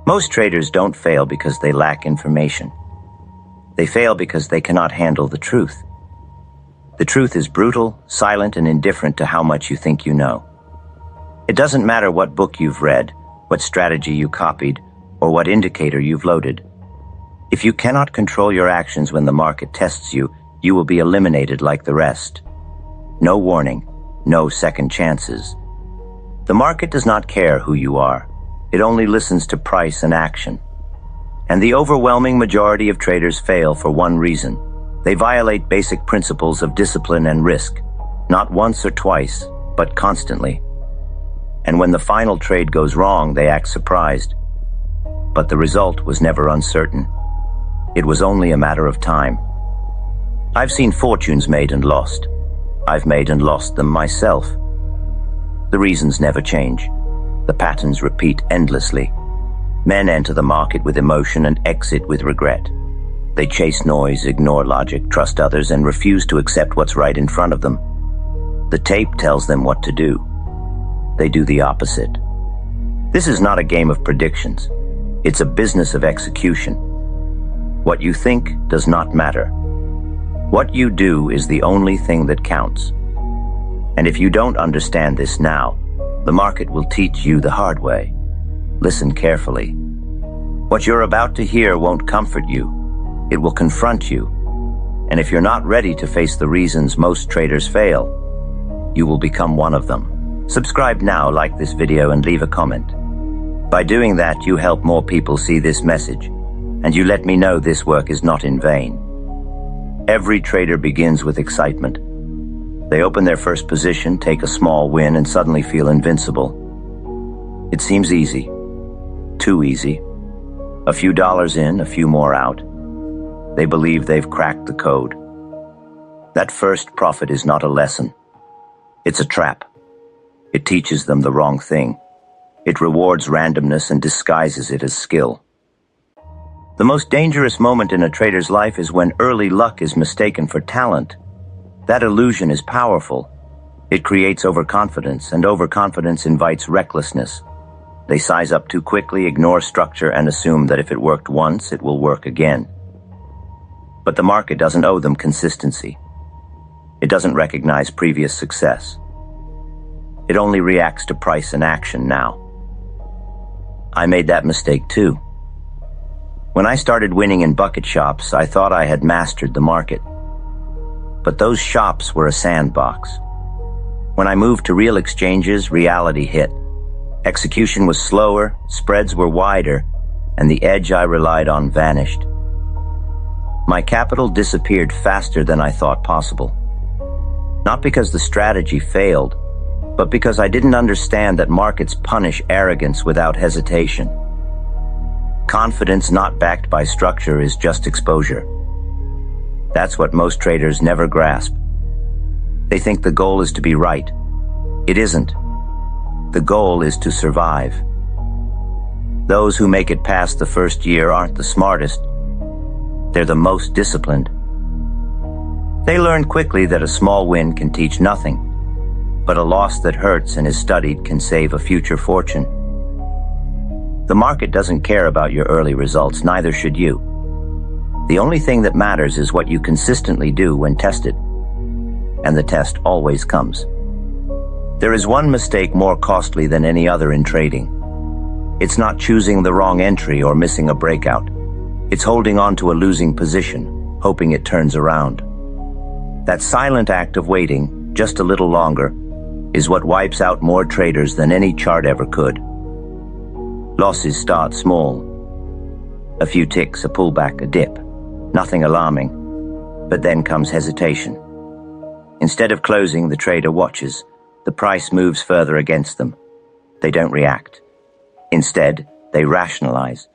Most traders don't fail because they lack information. They fail because they cannot handle the truth. The truth is brutal, silent, and indifferent to how much you think you know. It doesn't matter what book you've read, what strategy you copied, or what indicator you've loaded. If you cannot control your actions when the market tests you, you will be eliminated like the rest. No warning, no second chances. The market does not care who you are. It only listens to price and action. And the overwhelming majority of traders fail for one reason. They violate basic principles of discipline and risk, not once or twice, but constantly. And when the final trade goes wrong, they act surprised. But the result was never uncertain. It was only a matter of time. I've seen fortunes made and lost. I've made and lost them myself. The reasons never change. The patterns repeat endlessly. Men enter the market with emotion and exit with regret. They chase noise, ignore logic, trust others, and refuse to accept what's right in front of them. The tape tells them what to do. They do the opposite. This is not a game of predictions. It's a business of execution. What you think does not matter. What you do is the only thing that counts. And if you don't understand this now, the market will teach you the hard way. Listen carefully. What you're about to hear won't comfort you. It will confront you. And if you're not ready to face the reasons most traders fail, you will become one of them. Subscribe now, like this video, and leave a comment. By doing that, you help more people see this message, and you let me know this work is not in vain. Every trader begins with excitement. They open their first position, take a small win, and suddenly feel invincible. It seems easy. Too easy. A few dollars in, a few more out. They believe they've cracked the code. That first profit is not a lesson. It's a trap. It teaches them the wrong thing. It rewards randomness and disguises it as skill. The most dangerous moment in a trader's life is when early luck is mistaken for talent. That illusion is powerful. It creates overconfidence, and overconfidence invites recklessness. They size up too quickly, ignore structure, and assume that if it worked once, it will work again. But the market doesn't owe them consistency. It doesn't recognize previous success. It only reacts to price and action now. I made that mistake too. When I started winning in bucket shops, I thought I had mastered the market. But those shops were a sandbox. When I moved to real exchanges, reality hit. Execution was slower, spreads were wider, and the edge I relied on vanished. My capital disappeared faster than I thought possible. Not because the strategy failed, but because I didn't understand that markets punish arrogance without hesitation. Confidence not backed by structure is just exposure. That's what most traders never grasp. They think the goal is to be right. It isn't. The goal is to survive. Those who make it past the first year aren't the smartest. They're the most disciplined. They learn quickly that a small win can teach nothing, but a loss that hurts and is studied can save a future fortune. The market doesn't care about your early results, neither should you. The only thing that matters is what you consistently do when tested. And the test always comes. There is one mistake more costly than any other in trading. It's not choosing the wrong entry or missing a breakout. It's holding on to a losing position, hoping it turns around. That silent act of waiting, just a little longer, is what wipes out more traders than any chart ever could. Losses start small. A few ticks, a pullback, a dip. Nothing alarming. But then comes hesitation. Instead of closing, the trader watches. The price moves further against them. They don't react. Instead, they rationalize.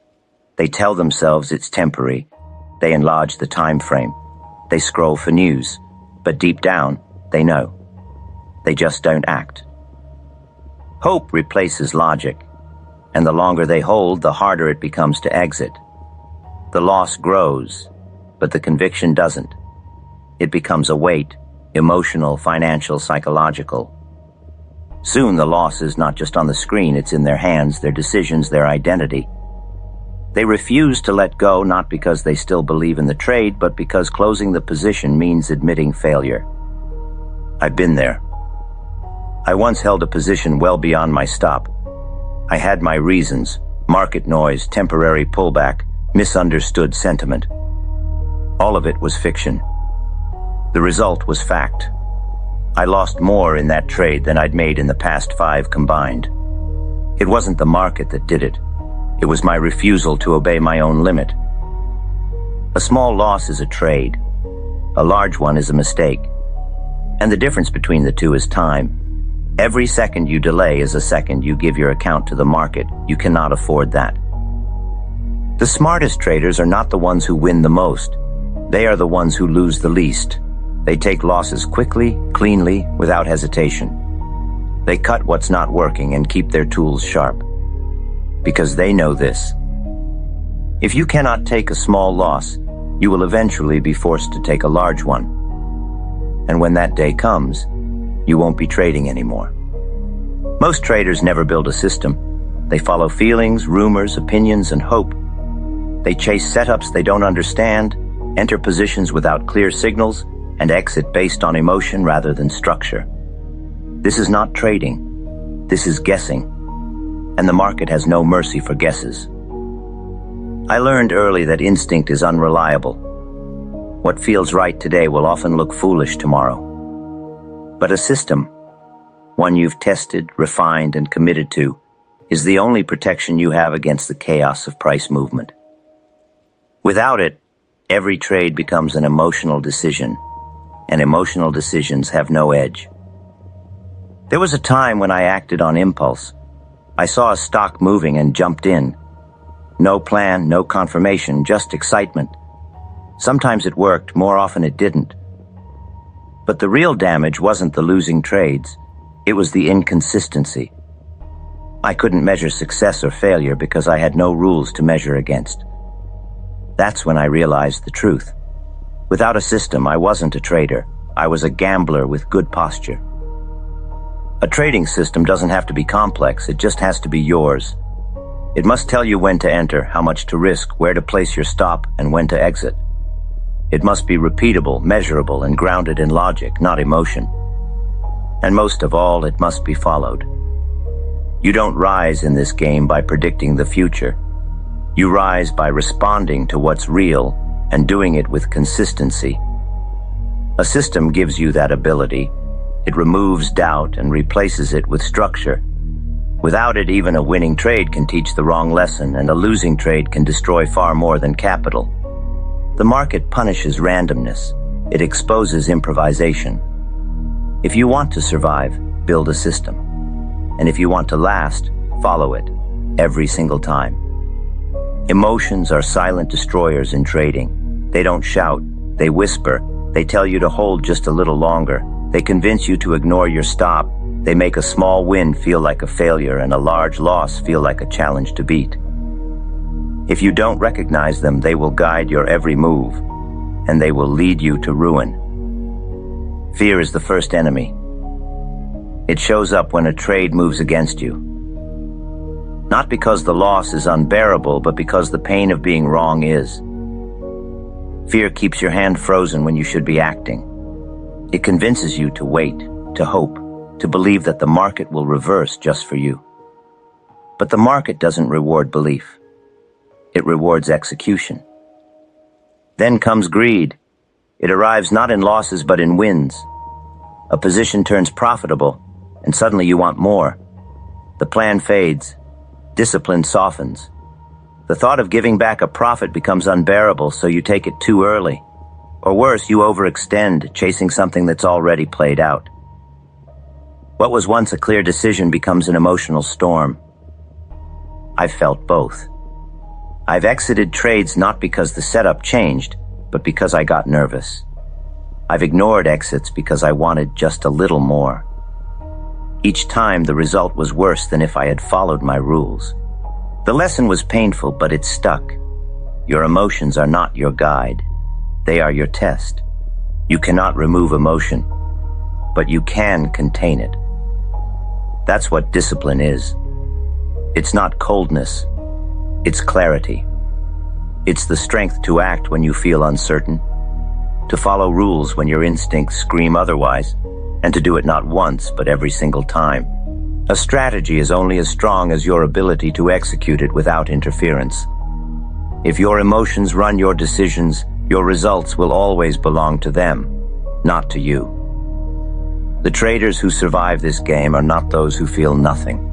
They tell themselves it's temporary. They enlarge the time frame. They scroll for news. But deep down, they know. They just don't act. Hope replaces logic. And the longer they hold, the harder it becomes to exit. The loss grows, but the conviction doesn't. It becomes a weight, emotional, financial, psychological. Soon the loss is not just on the screen, it's in their hands, their decisions, their identity. They refuse to let go not because they still believe in the trade, but because closing the position means admitting failure. I've been there. I once held a position well beyond my stop. I had my reasons: market noise, temporary pullback, misunderstood sentiment. All of it was fiction. The result was fact. I lost more in that trade than I'd made in the past 5 combined. It wasn't the market that did it. It was my refusal to obey my own limit. A small loss is a trade. A large one is a mistake. And the difference between the two is time. Every second you delay is a second you give your account to the market. You cannot afford that. The smartest traders are not the ones who win the most. They are the ones who lose the least. They take losses quickly, cleanly, without hesitation. They cut what's not working and keep their tools sharp. Because they know this: if you cannot take a small loss, you will eventually be forced to take a large one. And when that day comes, you won't be trading anymore. Most traders never build a system. They follow feelings, rumors, opinions, and hope. They chase setups they don't understand, enter positions without clear signals, and exit based on emotion rather than structure. This is not trading. This is guessing. And the market has no mercy for guesses. I learned early that instinct is unreliable. What feels right today will often look foolish tomorrow. But a system, one you've tested, refined, and committed to, is the only protection you have against the chaos of price movement. Without it, every trade becomes an emotional decision, and emotional decisions have no edge. There was a time when I acted on impulse. I saw a stock moving and jumped in. No plan, no confirmation, just excitement. Sometimes it worked, more often it didn't. But the real damage wasn't the losing trades. It was the inconsistency. I couldn't measure success or failure because I had no rules to measure against. That's when I realized the truth. Without a system, I wasn't a trader. I was a gambler with good posture. A trading system doesn't have to be complex, it just has to be yours. It must tell you when to enter, how much to risk, where to place your stop, and when to exit. It must be repeatable, measurable, and grounded in logic, not emotion. And most of all, it must be followed. You don't rise in this game by predicting the future. You rise by responding to what's real and doing it with consistency. A system gives you that ability. It removes doubt and replaces it with structure. Without it, even a winning trade can teach the wrong lesson, and a losing trade can destroy far more than capital. The market punishes randomness. It exposes improvisation. If you want to survive, build a system. And if you want to last, follow it, every single time. Emotions are silent destroyers in trading. They don't shout, they whisper, they tell you to hold just a little longer. They convince you to ignore your stop. They make a small win feel like a failure and a large loss feel like a challenge to beat. If you don't recognize them, they will guide your every move, and they will lead you to ruin. Fear is the first enemy. It shows up when a trade moves against you. Not because the loss is unbearable, but because the pain of being wrong is. Fear keeps your hand frozen when you should be acting. It convinces you to wait, to hope, to believe that the market will reverse just for you. But the market doesn't reward belief. It rewards execution. Then comes greed. It arrives not in losses but in wins. A position turns profitable, and suddenly you want more. The plan fades. Discipline softens. The thought of giving back a profit becomes unbearable, so you take it too early. Or worse, you overextend, chasing something that's already played out. What was once a clear decision becomes an emotional storm. I've felt both. I've exited trades not because the setup changed, but because I got nervous. I've ignored exits because I wanted just a little more. Each time, the result was worse than if I had followed my rules. The lesson was painful, but it stuck. Your emotions are not your guide. They are your test. You cannot remove emotion, but you can contain it. That's what discipline is. It's not coldness. It's clarity. It's the strength to act when you feel uncertain, to follow rules when your instincts scream otherwise, and to do it not once, but every single time. A strategy is only as strong as your ability to execute it without interference. If your emotions run your decisions, your results will always belong to them, not to you. The traders who survive this game are not those who feel nothing.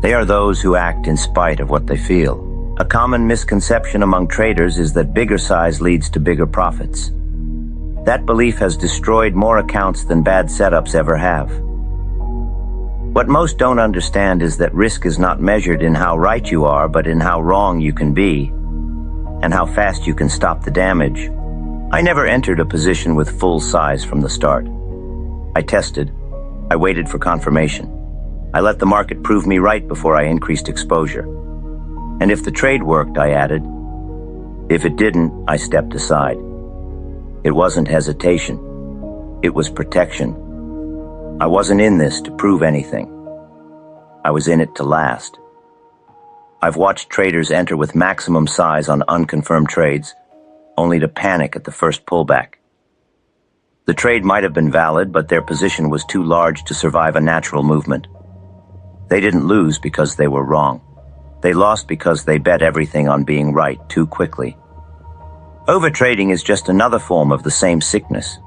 They are those who act in spite of what they feel. A common misconception among traders is that bigger size leads to bigger profits. That belief has destroyed more accounts than bad setups ever have. What most don't understand is that risk is not measured in how right you are, but in how wrong you can be, and how fast you can stop the damage. I never entered a position with full size from the start. I tested. I waited for confirmation. I let the market prove me right before I increased exposure. And if the trade worked, I added. If it didn't, I stepped aside. It wasn't hesitation. It was protection. I wasn't in this to prove anything. I was in it to last. I've watched traders enter with maximum size on unconfirmed trades, only to panic at the first pullback. The trade might have been valid, but their position was too large to survive a natural movement. They didn't lose because they were wrong. They lost because they bet everything on being right too quickly. Overtrading is just another form of the same sickness.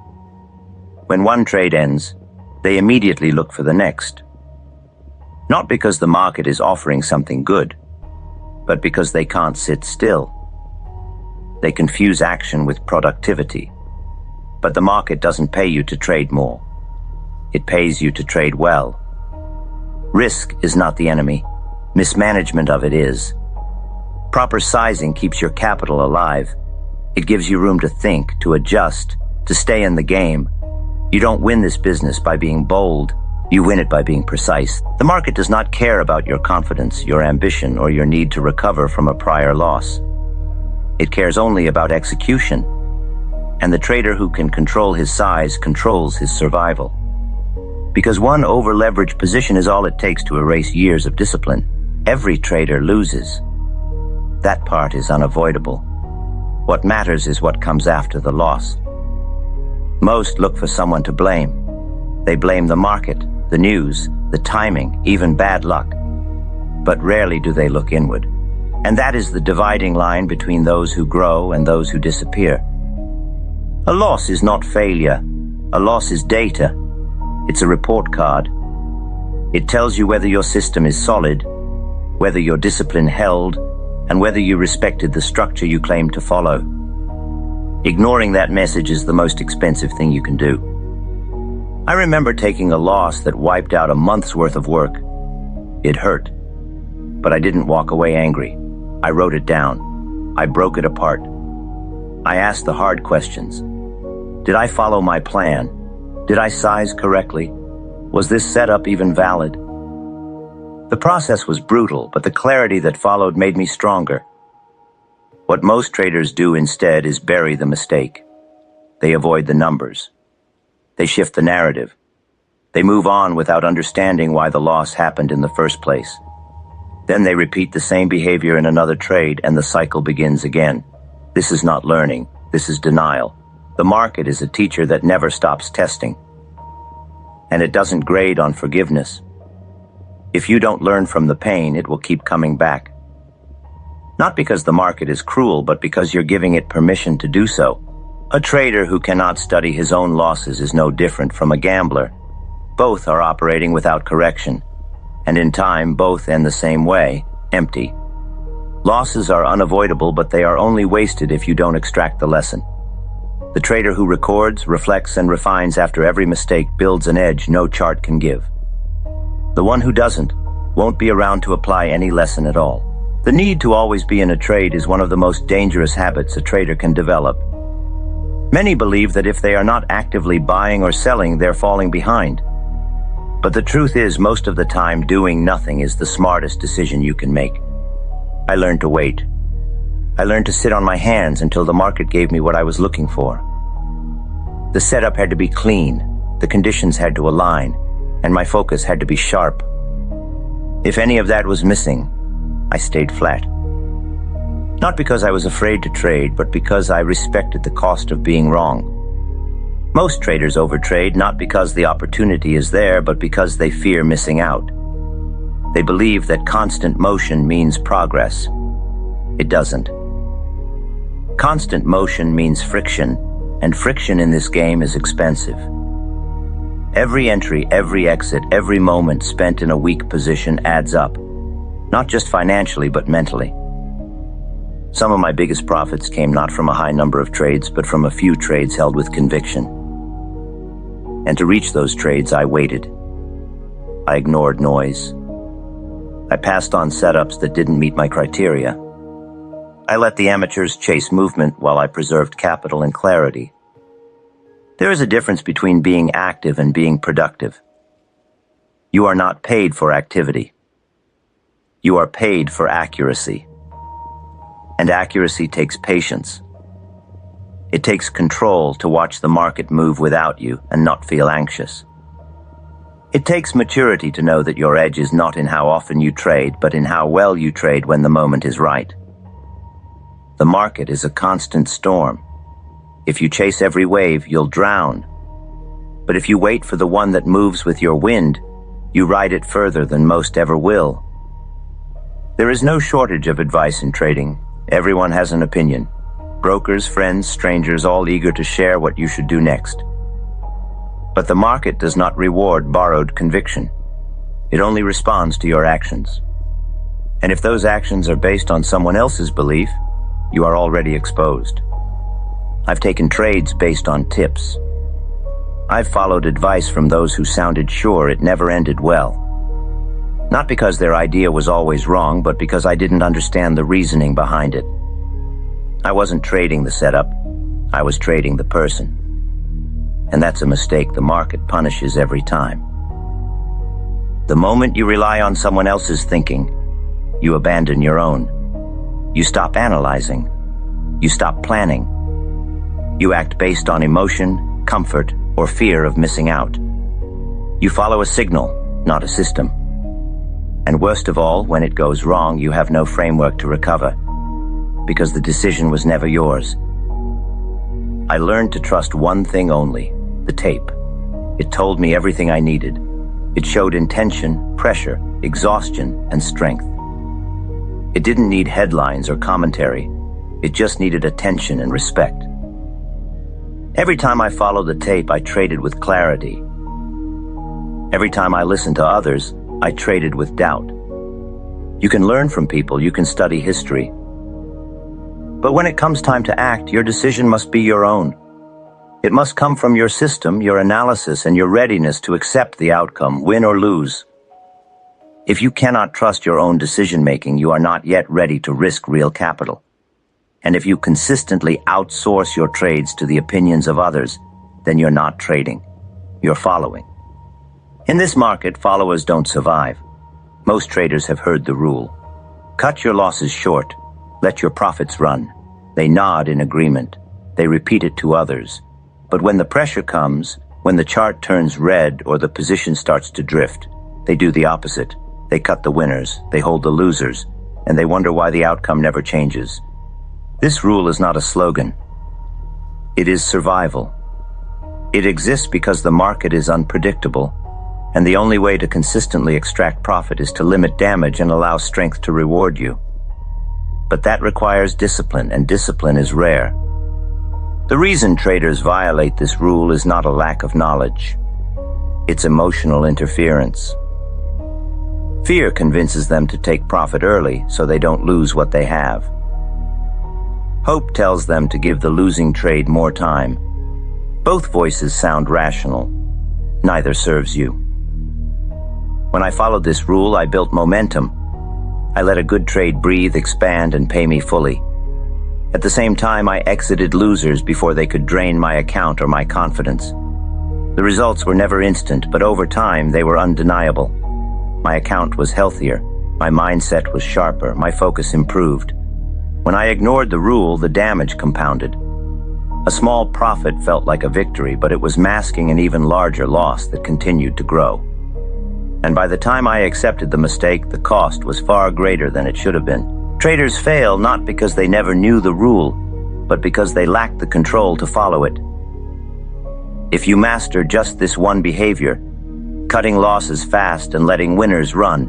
When one trade ends, they immediately look for the next. Not because the market is offering something good, but because they can't sit still. They confuse action with productivity. But the market doesn't pay you to trade more. It pays you to trade well. Risk is not the enemy. Mismanagement of it is. Proper sizing keeps your capital alive. It gives you room to think, to adjust, to stay in the game. You don't win this business by being bold. You win it by being precise. The market does not care about your confidence, your ambition, or your need to recover from a prior loss. It cares only about execution. And the trader who can control his size controls his survival. Because one over-leveraged position is all it takes to erase years of discipline. Every trader loses. That part is unavoidable. What matters is what comes after the loss. Most look for someone to blame. They blame the market, the news, the timing, even bad luck. But rarely do they look inward. And that is the dividing line between those who grow and those who disappear. A loss is not failure. A loss is data. It's a report card. It tells you whether your system is solid, whether your discipline held, and whether you respected the structure you claim to follow. Ignoring that message is the most expensive thing you can do. I remember taking a loss that wiped out a month's worth of work. It hurt, but I didn't walk away angry. I wrote it down. I broke it apart. I asked the hard questions. Did I follow my plan? Did I size correctly? Was this setup even valid? The process was brutal, but the clarity that followed made me stronger. What most traders do instead is bury the mistake. They avoid the numbers. They shift the narrative. They move on without understanding why the loss happened in the first place. Then they repeat the same behavior in another trade, and the cycle begins again. This is not learning. This is denial. The market is a teacher that never stops testing. And it doesn't grade on forgiveness. If you don't learn from the pain, it will keep coming back. Not because the market is cruel, but because you're giving it permission to do so. A trader who cannot study his own losses is no different from a gambler. Both are operating without correction. And in time, both end the same way, empty. Losses are unavoidable, but they are only wasted if you don't extract the lesson. The trader who records, reflects, and refines after every mistake builds an edge no chart can give. The one who doesn't won't be around to apply any lesson at all. The need to always be in a trade is one of the most dangerous habits a trader can develop. Many believe that if they are not actively buying or selling, they're falling behind. But the truth is, most of the time, doing nothing is the smartest decision you can make. I learned to wait. I learned to sit on my hands until the market gave me what I was looking for. The setup had to be clean, the conditions had to align, and my focus had to be sharp. If any of that was missing, I stayed flat. Not because I was afraid to trade, but because I respected the cost of being wrong. Most traders overtrade not because the opportunity is there, but because they fear missing out. They believe that constant motion means progress. It doesn't. Constant motion means friction, and friction in this game is expensive. Every entry, every exit, every moment spent in a weak position adds up, not just financially, but mentally. Some of my biggest profits came not from a high number of trades, but from a few trades held with conviction. And to reach those trades, I waited. I ignored noise. I passed on setups that didn't meet my criteria. I let the amateurs chase movement while I preserved capital and clarity. There is a difference between being active and being productive. You are not paid for activity. You are paid for accuracy. And accuracy takes patience. It takes control to watch the market move without you and not feel anxious. It takes maturity to know that your edge is not in how often you trade, but in how well you trade when the moment is right. The market is a constant storm. If you chase every wave, you'll drown. But if you wait for the one that moves with your wind, you ride it further than most ever will. There is no shortage of advice in trading. Everyone has an opinion. Brokers, friends, strangers, all eager to share what you should do next. But the market does not reward borrowed conviction. It only responds to your actions. And if those actions are based on someone else's belief, you are already exposed. I've taken trades based on tips. I've followed advice from those who sounded sure it never ended well. Not because their idea was always wrong, but because I didn't understand the reasoning behind it. I wasn't trading the setup. I was trading the person. And that's a mistake the market punishes every time. The moment you rely on someone else's thinking, you abandon your own. You stop analyzing. You stop planning. You act based on emotion, comfort, or fear of missing out. You follow a signal, not a system. And worst of all, when it goes wrong, you have no framework to recover, because the decision was never yours. I learned to trust one thing only, the tape. It told me everything I needed. It showed intention, pressure, exhaustion, and strength. It didn't need headlines or commentary. It just needed attention and respect. Every time I followed the tape, I traded with clarity. Every time I listened to others, I traded with doubt. You can learn from people, you can study history. But when it comes time to act, your decision must be your own. It must come from your system, your analysis, and your readiness to accept the outcome, win or lose. If you cannot trust your own decision-making, you are not yet ready to risk real capital. And if you consistently outsource your trades to the opinions of others, then you're not trading. You're following. In this market, followers don't survive. Most traders have heard the rule. Cut your losses short. Let your profits run. They nod in agreement. They repeat it to others. But when the pressure comes, when the chart turns red or the position starts to drift, they do the opposite. They cut the winners, they hold the losers, and they wonder why the outcome never changes. This rule is not a slogan. It is survival. It exists because the market is unpredictable, and the only way to consistently extract profit is to limit damage and allow strength to reward you. But that requires discipline, and discipline is rare. The reason traders violate this rule is not a lack of knowledge. It's emotional interference. Fear convinces them to take profit early so they don't lose what they have. Hope tells them to give the losing trade more time. Both voices sound rational. Neither serves you. When I followed this rule, I built momentum. I let a good trade breathe, expand, and pay me fully. At the same time, I exited losers before they could drain my account or my confidence. The results were never instant, but over time, they were undeniable. My account was healthier. My mindset was sharper. My focus improved. When I ignored the rule, the damage compounded. A small profit felt like a victory, but it was masking an even larger loss that continued to grow. And by the time I accepted the mistake, the cost was far greater than it should have been. Traders fail not because they never knew the rule, but because they lack the control to follow it. If you master just this one behavior, cutting losses fast and letting winners run,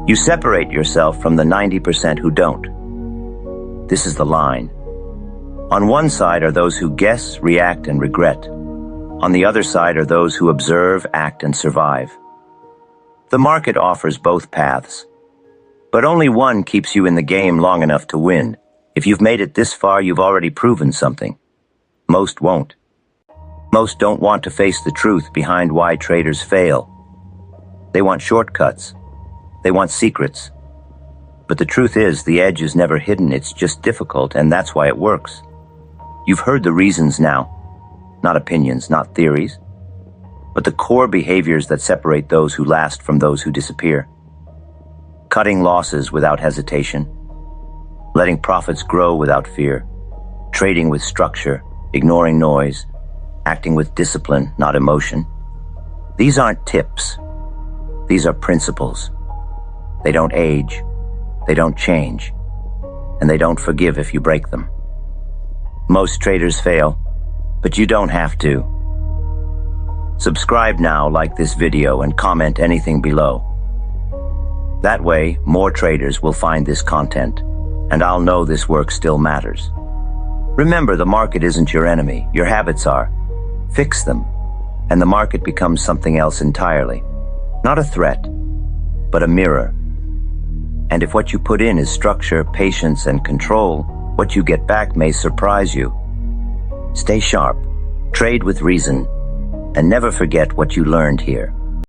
you separate yourself from the 90% who don't. This is the line. On one side are those who guess, react, and regret. On the other side are those who observe, act, and survive. The market offers both paths, but only one keeps you in the game long enough to win. If you've made it this far, you've already proven something. Most won't. Most don't want to face the truth behind why traders fail. They want shortcuts. They want secrets. But the truth is, the edge is never hidden, it's just difficult, and that's why it works. You've heard the reasons now. Not opinions, not theories, but the core behaviors that separate those who last from those who disappear. Cutting losses without hesitation, letting profits grow without fear, trading with structure, ignoring noise, acting with discipline, not emotion. These aren't tips. These are principles. They don't age, they don't change, and they don't forgive if you break them. Most traders fail, but you don't have to. Subscribe now, like this video, and comment anything below. That way, more traders will find this content, and I'll know this work still matters. Remember, the market isn't your enemy, your habits are. Fix them, and the market becomes something else entirely. Not a threat, but a mirror. And if what you put in is structure, patience, and control, what you get back may surprise you. Stay sharp, trade with reason, and never forget what you learned here.